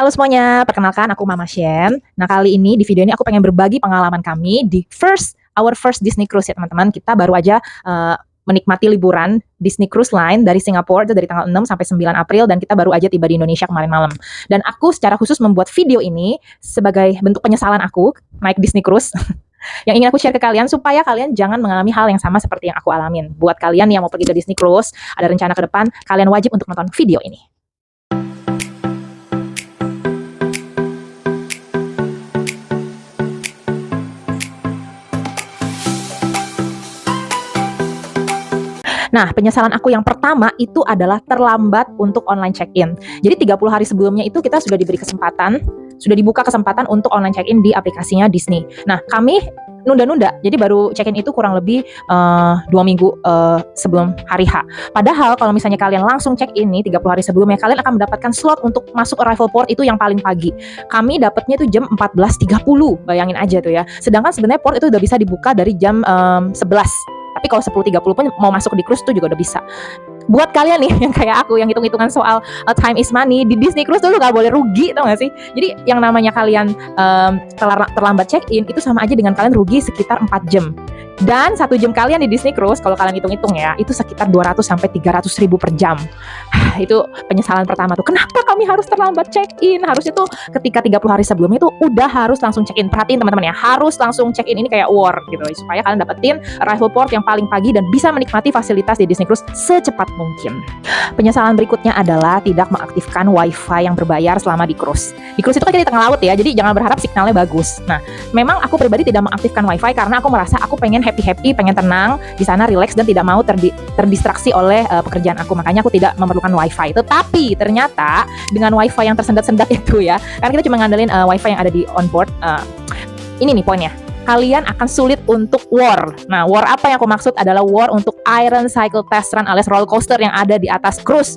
Halo semuanya, perkenalkan aku Mama Shen. Nah, kali ini di video ini aku pengen berbagi pengalaman kami di our first Disney Cruise ya teman-teman. Kita baru aja menikmati liburan Disney Cruise Line dari Singapura itu dari tanggal 6 sampai 9 April dan kita baru aja tiba di Indonesia kemarin malam. Dan aku secara khusus membuat video ini sebagai bentuk penyesalan aku naik Disney Cruise yang ingin aku share ke kalian supaya kalian jangan mengalami hal yang sama seperti yang aku alamin. Buat kalian yang mau pergi ke Disney Cruise, ada rencana ke depan, kalian wajib untuk nonton video ini. Nah, penyesalan aku yang pertama itu adalah terlambat untuk online check-in. Jadi 30 hari sebelumnya itu kita sudah diberi kesempatan, sudah dibuka kesempatan untuk online check-in di aplikasinya Disney. Nah, kami nunda-nunda, jadi baru check-in itu kurang lebih 2 minggu sebelum hari H. Padahal kalau misalnya kalian langsung check-in nih 30 hari sebelumnya, kalian akan mendapatkan slot untuk masuk arrival port itu yang paling pagi. Kami dapatnya itu jam 14.30, bayangin aja tuh ya. Sedangkan sebenarnya port itu udah bisa dibuka dari jam 11. Tapi kalau 10.30 pun mau masuk di cruise tuh juga udah bisa. Buat kalian nih yang kayak aku yang hitung-hitungan soal time is money, di Disney Cruise tuh lu gak boleh rugi, tau gak sih? Jadi yang namanya kalian terlambat check-in itu sama aja dengan kalian rugi sekitar 4 jam. Dan 1 jam kalian di Disney Cruise kalau kalian hitung-hitung ya, itu sekitar 200 sampai 300 ribu per jam. Itu penyesalan pertama tuh. Kenapa kami harus terlambat check-in? Harusnya tuh ketika 30 hari sebelumnya tuh udah harus langsung check-in. Perhatiin teman-teman ya, harus langsung check-in, ini kayak war gitu supaya kalian dapetin arrival port yang paling pagi dan bisa menikmati fasilitas di Disney Cruise secepat mungkin. Penyesalan berikutnya adalah tidak mengaktifkan wifi yang berbayar selama di cruise. Di cruise itu kan kita di tengah laut ya, jadi jangan berharap signalnya bagus. Nah, memang aku pribadi tidak mengaktifkan wifi karena aku merasa aku pengen happy, pengen tenang di sana, relax dan tidak mau terdistraksi oleh pekerjaan aku. Makanya aku tidak memerlukan wifi. Tetapi ternyata dengan wifi yang tersendat-sendat itu ya, karena kita cuma ngandelin wifi yang ada di onboard. Ini nih poinnya. Kalian akan sulit untuk war. Nah, war apa yang aku maksud adalah war untuk Iron Cycle Test Run alias roller coaster yang ada di atas cruise.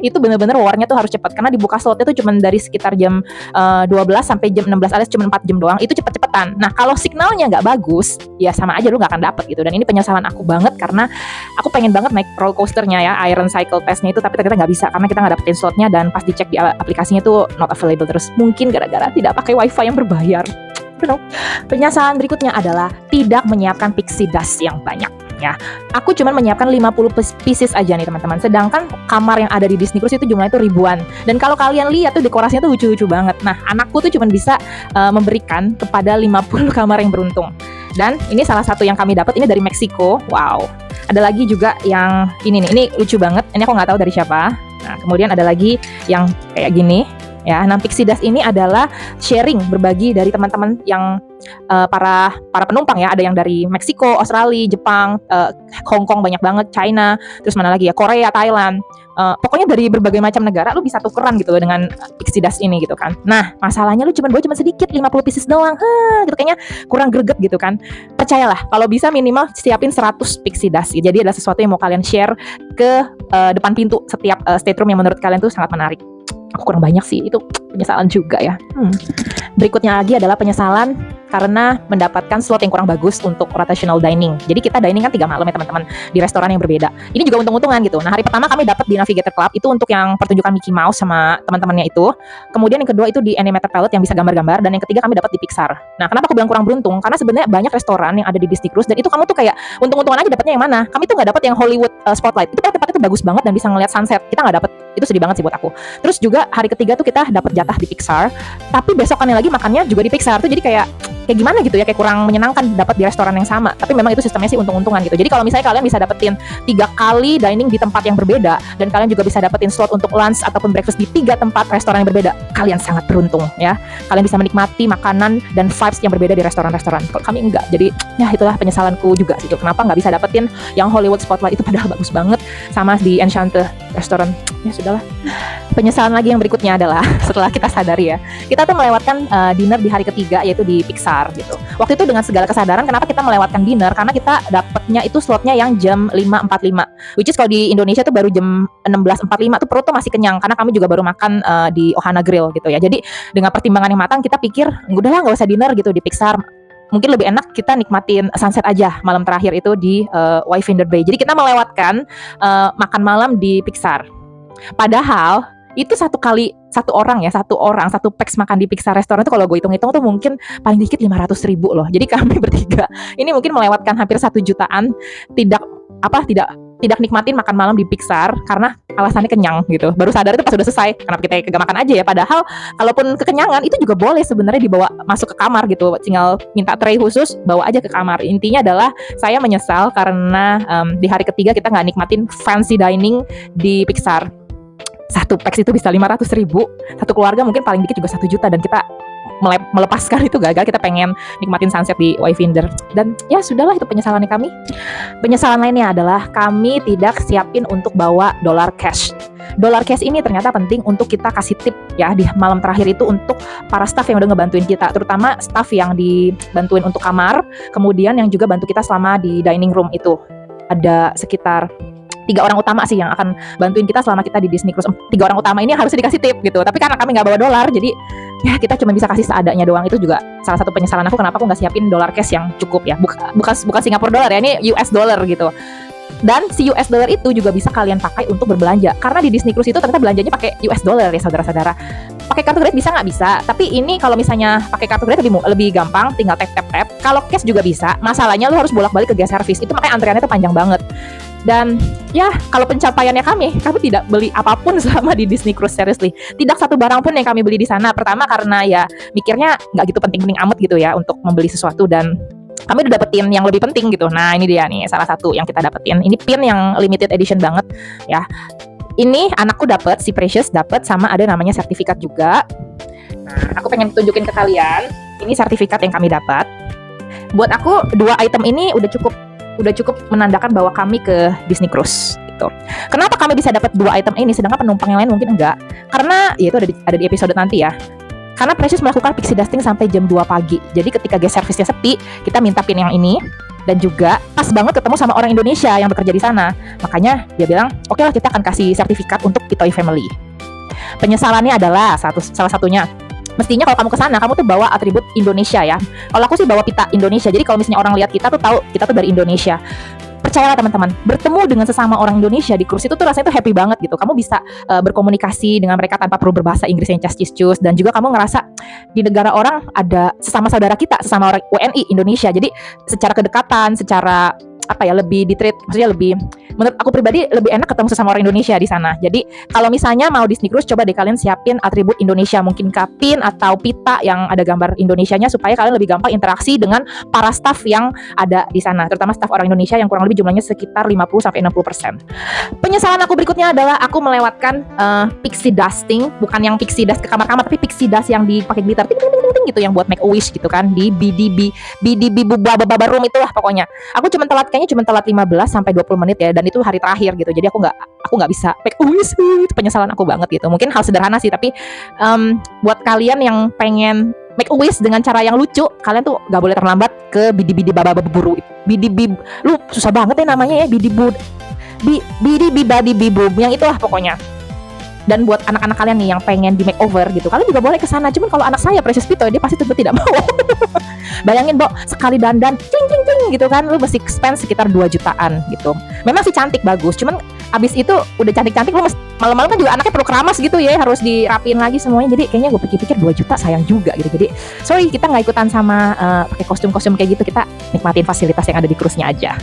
Itu bener-bener warnya tuh harus cepat karena dibuka slotnya tuh cuma dari sekitar jam 12 sampai jam 16 alias cuma 4 jam doang. Itu cepet-cepetan. Nah, kalau signalnya nggak bagus, ya sama aja lu nggak akan dapet gitu. Dan ini penyesalan aku banget karena aku pengen banget naik roller coasternya ya, Iron Cycle Testnya itu, tapi ternyata nggak bisa karena kita nggak dapetin slotnya dan pas dicek di aplikasinya tuh not available terus. Mungkin gara-gara tidak pakai wifi yang berbayar. Penyesalan berikutnya adalah tidak menyiapkan pixie dust yang banyak ya. Aku cuma menyiapkan 50 pieces aja nih teman-teman. Sedangkan kamar yang ada di Disney Cruise itu jumlahnya itu ribuan. Dan kalau kalian lihat tuh dekorasinya tuh lucu-lucu banget. Nah, anakku tuh cuma bisa memberikan kepada 50 kamar yang beruntung. Dan ini salah satu yang kami dapat, ini dari Meksiko. Wow. Ada lagi juga yang ini nih, ini lucu banget. Ini aku nggak tahu dari siapa. Nah, kemudian ada lagi yang kayak gini. Ya, nah pixie dust ini adalah sharing, berbagi dari teman-teman yang para penumpang ya, ada yang dari Meksiko, Australia, Jepang, Hong Kong banyak banget, China, terus mana lagi ya, Korea, Thailand. Pokoknya dari berbagai macam negara lu bisa tukeran gitu dengan pixie dust ini gitu kan. Nah, masalahnya lu bawa cuma sedikit, 50 pieces doang. Gitu kayaknya kurang greget gitu kan. Percayalah, kalau bisa minimal siapin 100 pixie dust. Jadi adalah sesuatu yang mau kalian share ke depan pintu setiap stateroom yang menurut kalian tuh sangat menarik. Aku kurang banyak sih, itu penyesalan juga ya. Berikutnya lagi adalah penyesalan karena mendapatkan slot yang kurang bagus untuk rotational dining. Jadi kita dining kan 3 malam ya teman-teman di restoran yang berbeda. Ini juga untung-untungan gitu. Nah, hari pertama kami dapat di Navigator Club itu untuk yang pertunjukan Mickey Mouse sama teman-temannya itu. Kemudian yang kedua itu di Animator Palette yang bisa gambar-gambar, dan yang ketiga kami dapat di Pixar. Nah, kenapa aku bilang kurang beruntung? Karena sebenarnya banyak restoran yang ada di Disney Cruise dan itu kamu tuh kayak untung-untungan aja dapatnya yang mana. Kami tuh nggak dapat yang Hollywood Spotlight. Itu tempatnya tuh bagus banget dan bisa ngeliat sunset. Kita nggak dapat. Itu sedih banget sih buat aku. Terus juga hari ketiga tuh kita dapat jatah di Pixar, tapi besokannya lagi makannya juga di Pixar tuh, jadi kayak gimana gitu ya, kayak kurang menyenangkan dapat di restoran yang sama. Tapi memang itu sistemnya sih untung-untungan gitu. Jadi kalau misalnya kalian bisa dapetin 3 kali dining di tempat yang berbeda dan kalian juga bisa dapetin slot untuk lunch ataupun breakfast di 3 tempat restoran yang berbeda, kalian sangat beruntung ya. Kalian bisa menikmati makanan dan vibes yang berbeda di restoran-restoran. Kalau kami enggak, jadi ya itulah penyesalanku juga gitu. Kenapa nggak bisa dapetin yang Hollywood Spotlight itu, padahal bagus banget, sama di Enchanted Restaurant. Ya sudahlah. Penyesalan lagi yang berikutnya adalah setelah kita sadari ya, kita tuh melewatkan dinner di hari ketiga yaitu di Pixar gitu. Waktu itu dengan segala kesadaran kenapa kita melewatkan dinner, karena kita dapatnya itu slotnya yang jam 5.45, which is kalau di Indonesia tuh baru jam 16.45 tuh perut tuh masih kenyang karena kami juga baru makan di Ohana Grill gitu ya. Jadi dengan pertimbangan yang matang kita pikir udahlah nggak usah dinner gitu di Pixar. Mungkin lebih enak kita nikmatin sunset aja malam terakhir itu di Wayfinder Bay. Jadi kita melewatkan makan malam di Pixar. Padahal itu 1 kali satu orang, satu packs makan di pizza restoran itu kalau gue hitung-hitung tuh mungkin paling dikit 500.000 loh. Jadi kami bertiga ini mungkin melewatkan hampir 1 jutaan tidak tidak nikmatin makan malam di Pixar karena alasannya kenyang gitu. Baru sadar itu pas udah selesai. Kenapa kita kagak makan aja ya? Padahal kalaupun kekenyangan itu juga boleh sebenarnya dibawa masuk ke kamar gitu. Tinggal minta tray khusus bawa aja ke kamar. Intinya adalah saya menyesal karena di hari ketiga kita nggak nikmatin fancy dining di Pixar. Satu packs itu bisa 500.000. Satu keluarga mungkin paling dikit juga 1 juta dan kita melepaskan itu gagal. Kita pengen nikmatin sunset di Wayfinder dan ya sudahlah, itu penyesalannya kami. Penyesalan lainnya adalah kami tidak siapin untuk bawa dollar cash. Dollar cash ini ternyata penting untuk kita kasih tip ya di malam terakhir itu untuk para staff yang udah ngebantuin kita, terutama staff yang dibantuin untuk kamar, kemudian yang juga bantu kita selama di dining room itu. Ada sekitar 3 orang utama sih yang akan bantuin kita selama kita di Disney Cruise. 3 orang utama ini harusnya dikasih tip gitu, tapi karena kami nggak bawa dolar, jadi ya kita cuma bisa kasih seadanya doang. Itu juga salah satu penyesalan aku kenapa aku nggak siapin dollar cash yang cukup ya. Bukan Singapura dollar ya, ini US dollar gitu. Dan si US dollar itu juga bisa kalian pakai untuk berbelanja, karena di Disney Cruise itu ternyata belanjanya pakai US dollar ya saudara-saudara. Pakai kartu kredit bisa nggak? Bisa, tapi ini kalau misalnya pakai kartu kredit lebih gampang, tinggal tap. Kalau cash juga bisa, masalahnya lu harus bolak-balik ke gas service, itu makanya antriannya tuh panjang banget. Dan ya kalau pencapaiannya kami tidak beli apapun selama di Disney Cruise, seriously. Tidak satu barang pun yang kami beli di sana. Pertama karena ya mikirnya nggak gitu penting-penting amat gitu ya untuk membeli sesuatu, dan kami udah dapetin yang lebih penting gitu. Nah ini dia nih salah satu yang kita dapetin. Ini pin yang limited edition banget ya. Ini anakku dapet, si Precious dapet, sama ada namanya sertifikat juga. Nah aku pengen tunjukin ke kalian. Ini sertifikat yang kami dapat. Buat aku 2 item ini udah cukup menandakan bahwa kami ke Disney Cruise gitu. Kenapa kami bisa dapat 2 item ini sedangkan penumpang yang lain mungkin enggak? Karena ya itu ada di episode nanti ya. Karena Precious melakukan pixie dusting sampai jam 2 pagi. Jadi ketika guest service-nya sepi, kita minta pin yang ini, dan juga pas banget ketemu sama orang Indonesia yang bekerja di sana. Makanya dia bilang, "Oke lah, kita akan kasih sertifikat untuk Pitoy Family." Penyesalannya adalah salah satunya, mestinya kalau kamu kesana kamu tuh bawa atribut Indonesia ya. Kalau aku sih bawa pita Indonesia. Jadi kalau misalnya orang lihat kita tuh tahu kita tuh dari Indonesia. Percayalah teman-teman, bertemu dengan sesama orang Indonesia di cruise itu tuh rasanya tuh happy banget gitu. Kamu bisa berkomunikasi dengan mereka tanpa perlu berbahasa Inggris yang cas-cis-cus, dan juga kamu ngerasa di negara orang ada sesama saudara kita, sesama orang WNI Indonesia. Jadi secara kedekatan, secara lebih di-treat, maksudnya lebih, menurut aku pribadi lebih enak ketemu sesama orang Indonesia di sana. Jadi kalau misalnya mau Disney Cruise, coba deh kalian siapin atribut Indonesia, mungkin pin atau pita yang ada gambar Indonesianya, supaya kalian lebih gampang interaksi dengan para staff yang ada di sana, terutama staff orang Indonesia yang kurang lebih jumlahnya sekitar 50-60%. Penyesalan aku berikutnya adalah aku melewatkan pixie dusting, bukan yang pixie dust ke kamar-kamar, tapi pixie dust yang dipakai glitter gitu, yang buat make a wish gitu kan, di BDB Baba Room itulah pokoknya. Aku cuma telat 15-20 menit ya, dan itu hari terakhir gitu. Jadi aku nggak bisa make a wish. Itu penyesalan aku banget gitu. Mungkin hal sederhana sih, tapi buat kalian yang pengen make a wish dengan cara yang lucu, kalian tuh nggak boleh terlambat ke BDB Baba Buru. BDB, lu susah banget ya namanya ya, BDB Badi Bibum, yang itulah pokoknya. Dan buat anak-anak kalian nih yang pengen di makeover gitu, kalian juga boleh kesana. Cuman kalau anak saya Precious Pitoy, dia pasti tentu tidak mau. Bayangin, Bo, sekali dandan cing gitu kan, lu mesti spend sekitar 2 jutaan gitu. Memang sih cantik, bagus, cuman abis itu udah cantik-cantik, lu malam-malam kan juga anaknya perlu keramas gitu ya, harus dirapiin lagi semuanya. Jadi kayaknya gue pikir-pikir 2 juta sayang juga gitu. Jadi sorry, kita nggak ikutan sama pakai kostum-kostum kayak gitu. Kita nikmatin fasilitas yang ada di cruise-nya aja.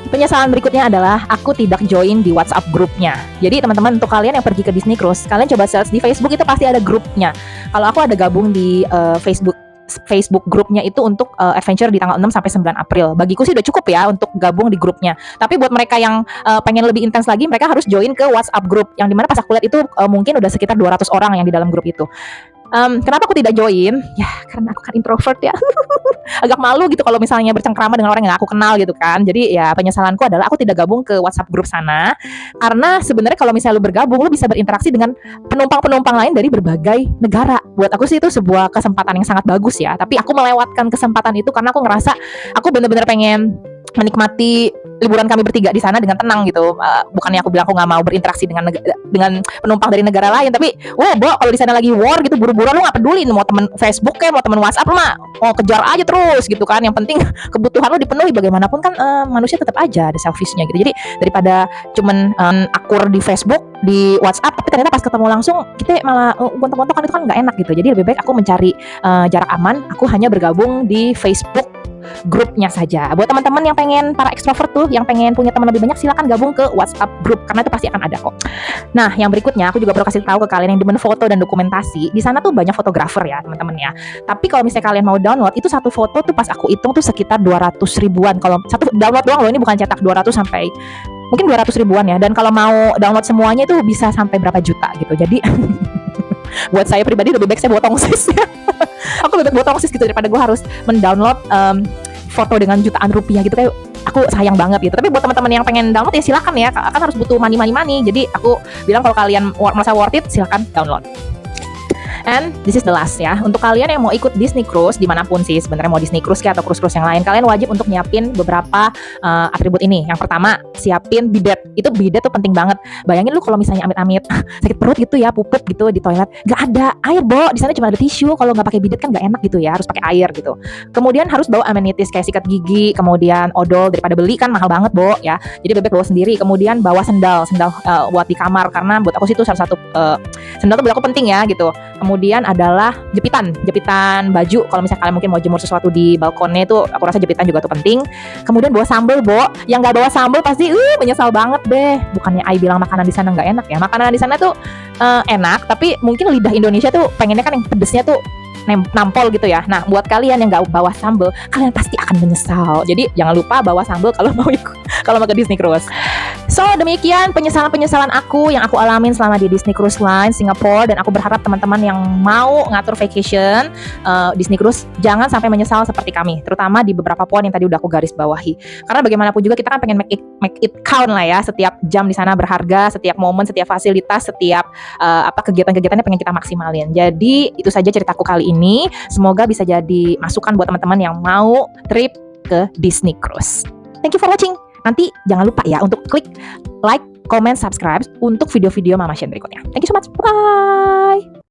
Penyesalan berikutnya adalah aku tidak join di WhatsApp grupnya. Jadi teman-teman, untuk kalian yang pergi ke Disney Cruise, kalian coba search di Facebook, itu pasti ada grupnya. Kalau aku ada gabung di Facebook grupnya itu untuk adventure di tanggal 6 sampai 9 April. Bagiku sih udah cukup ya untuk gabung di grupnya. Tapi buat mereka yang pengen lebih intens lagi, mereka harus join ke WhatsApp group, yang dimana pas aku lihat itu mungkin udah sekitar 200 orang yang di dalam grup itu. Kenapa aku tidak join? Ya karena aku kan introvert ya. Agak malu gitu kalau misalnya bercengkrama dengan orang yang aku kenal gitu kan. Jadi ya penyesalanku adalah aku tidak gabung ke WhatsApp grup sana. Karena sebenarnya kalau misalnya lu bergabung, lu bisa berinteraksi dengan penumpang-penumpang lain dari berbagai negara. Buat aku sih itu sebuah kesempatan yang sangat bagus ya. Tapi aku melewatkan kesempatan itu karena aku ngerasa aku bener-bener pengen menikmati liburan kami bertiga di sana dengan tenang gitu. Bukannya aku bilang aku nggak mau berinteraksi dengan penumpang dari negara lain, tapi wah Bo, kalau di sana lagi war gitu buru-buru lu nggak peduli mau temen Facebook kayak mau temen WhatsApp lu mah mau kejar aja terus gitu kan. Yang penting kebutuhan lu dipenuhi, bagaimanapun kan manusia tetap aja ada selfishnya gitu. Jadi daripada cuman akur di Facebook, di WhatsApp, tapi ternyata pas ketemu langsung kita malah gontok-gontokan, itu kan nggak enak gitu. Jadi lebih baik aku mencari jarak aman, aku hanya bergabung di Facebook grupnya saja. Buat teman-teman yang pengen, para extrovert tuh, yang pengen punya teman lebih banyak, silakan gabung ke WhatsApp group karena itu pasti akan ada kok. Nah, yang berikutnya aku juga perlu kasih tahu ke kalian yang demen foto dan dokumentasi. Di sana tuh banyak fotografer ya, teman-teman ya. Tapi kalau misalnya kalian mau download, itu satu foto tuh pas aku hitung tuh sekitar 200 ribuan. Kalau satu download doang loh, ini bukan cetak, 200 sampai mungkin 200 ribuan ya. Dan kalau mau download semuanya itu bisa sampai berapa juta gitu. Jadi buat saya pribadi lebih baik saya bawa tongsis ya. Aku lebih baik bawa tongsis gitu daripada gue harus mendownload foto dengan jutaan rupiah gitu, kayak aku sayang banget gitu. Tapi buat teman-teman yang pengen download ya silakan ya, kan harus butuh money. Jadi aku bilang kalau kalian merasa worth it, silakan download. And this is the last ya. Untuk kalian yang mau ikut Disney Cruise dimanapun sih, sebenarnya mau Disney Cruise kayak atau cruise yang lain, kalian wajib untuk nyiapin beberapa atribut ini. Yang pertama, siapin bidet. Itu bidet tuh penting banget. Bayangin lu kalau misalnya amit-amit sakit perut gitu ya, pupuk gitu di toilet, nggak ada air Bo, di sana cuma ada tisu. Kalau nggak pakai bidet kan nggak enak gitu ya, harus pakai air gitu. Kemudian harus bawa amenities kayak sikat gigi, kemudian odol, daripada beli kan mahal banget Bo ya. Jadi bebek bawa sendiri. Kemudian bawa sendal buat di kamar, karena buat aku sih itu salah satu sendal tuh buat aku penting ya gitu. Kemudian adalah jepitan baju. Kalau misalnya kalian mungkin mau jemur sesuatu di balkonnya, itu aku rasa jepitan juga tuh penting. Kemudian bawa sambal Bo. Yang nggak bawa sambal pasti menyesal banget deh. Bukannya Ai bilang makanan di sana nggak enak ya. Makanan di sana tuh enak, tapi mungkin lidah Indonesia tuh pengennya kan yang pedesnya tuh nampol gitu ya. Nah, buat kalian yang nggak bawa sambal, kalian pasti akan menyesal. Jadi jangan lupa bawa sambal kalau mau ke Disney Cruise. So, demikian penyesalan aku yang aku alamin selama di Disney Cruise Line Singapore, dan aku berharap teman-teman yang mau ngatur vacation Disney Cruise jangan sampai menyesal seperti kami, terutama di beberapa poin yang tadi udah aku garis bawahi. Karena bagaimanapun juga kita kan pengen make it count lah ya. Setiap jam di sana berharga, setiap momen, setiap fasilitas, setiap kegiatan-kegiatannya pengen kita maksimalin. Jadi, itu saja ceritaku kali ini. Semoga bisa jadi masukan buat teman-teman yang mau trip ke Disney Cruise. Thank you for watching. Nanti jangan lupa ya untuk klik like, comment, subscribe untuk video-video Mama Shen berikutnya. Thank you so much. Bye.